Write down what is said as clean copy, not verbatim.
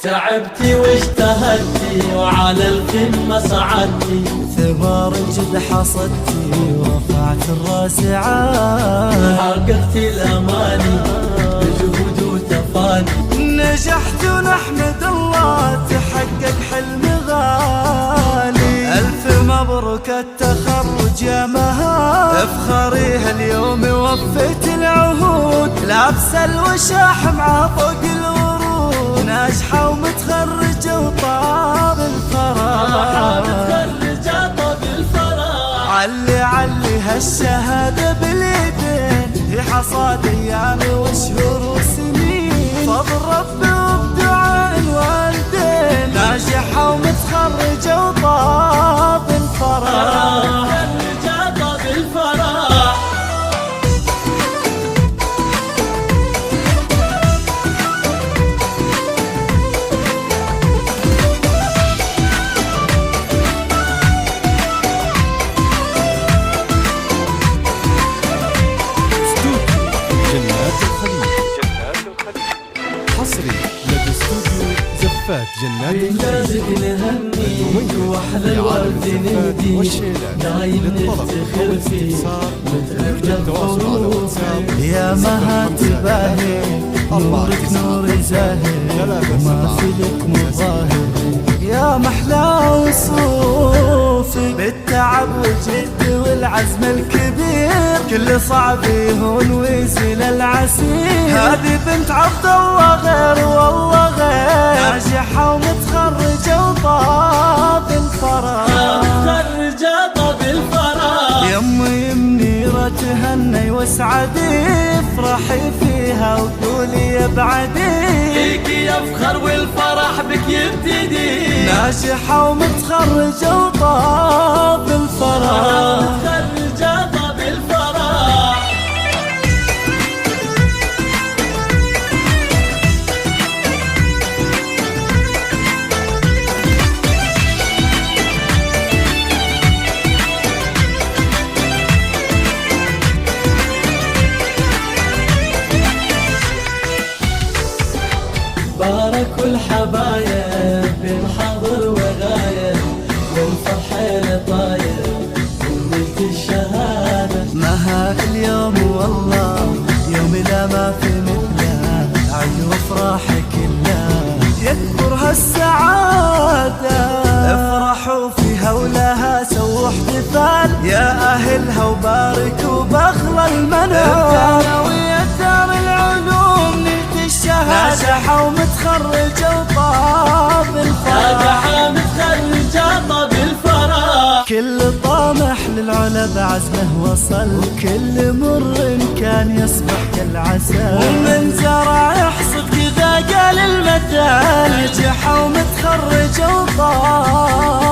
تعبتي واجتهدتي وعلى القمة صعدتي، ثمار الجد حصدتي ورفعت الراس عالي، حققتي الأماني بجهود وتفاني. نجحت ونحمد الله تحقق حلم غالي. ألف مبروك التخرج يا مها، افخريها اليوم وفيت العهود، لابسه الوشاح مع فوق الورود، ناجحة ومتخرجة وطاب الفرح، متخرجة طاب الفرح. علي هالشهادة باليدين، هي حصاد أيام وشهور وسنين، فضل ربي وبدعاء الوالدين، ناجحة ومتخرجة وطاب الفرح. متخرجة طاب الفرح. حصري لدى استوديو زفات جنات بإنجازك نهنيك وأحلى الورد نهديك، دايم نفتخر فيك نترجى بحروفك. يا مها تباهي نورك نور زاهر، وما في لك مظاهر، يا محلى وصوفك، بالتعب والجد والعزم الكبير، كل صعب يهون ويزيل العسير. هذه بنت عبد الله غير والله غير، ناجحة ومتخرجة وطاب الفرح، متخرجة طاب الفرح. يمي منيرة تهني واسعدي، افرحي فيها وقولي يا بعدي، فيك يفخر والفرح بك يبتدي، ناجحة ومتخرجة وطاب الفرح. متخرجة طاب الفرح. باركوا الحبايب بين حاضر وغايب، والفرحة طايب ونلت الشهادة. مها اليوم والله يوم لا ما في مثله، عيد وافراحك كلها يكبر هالسعادة، افرحوا فيها ولها سووا احتفال، يا اهلها وباركوا باغلى المنال. ثانوية دار العلوم نلت الشهادة، ناجحة ومتخرجة وطاب الفرح، ناجحة متخرجة طاب الفرح. كل طامح للعلا بعزمه وصل، وكل مر كان يصبح كالعسل، ومن زرع يحصد كذا قال المثل، نجحة ومتخرجة وطاب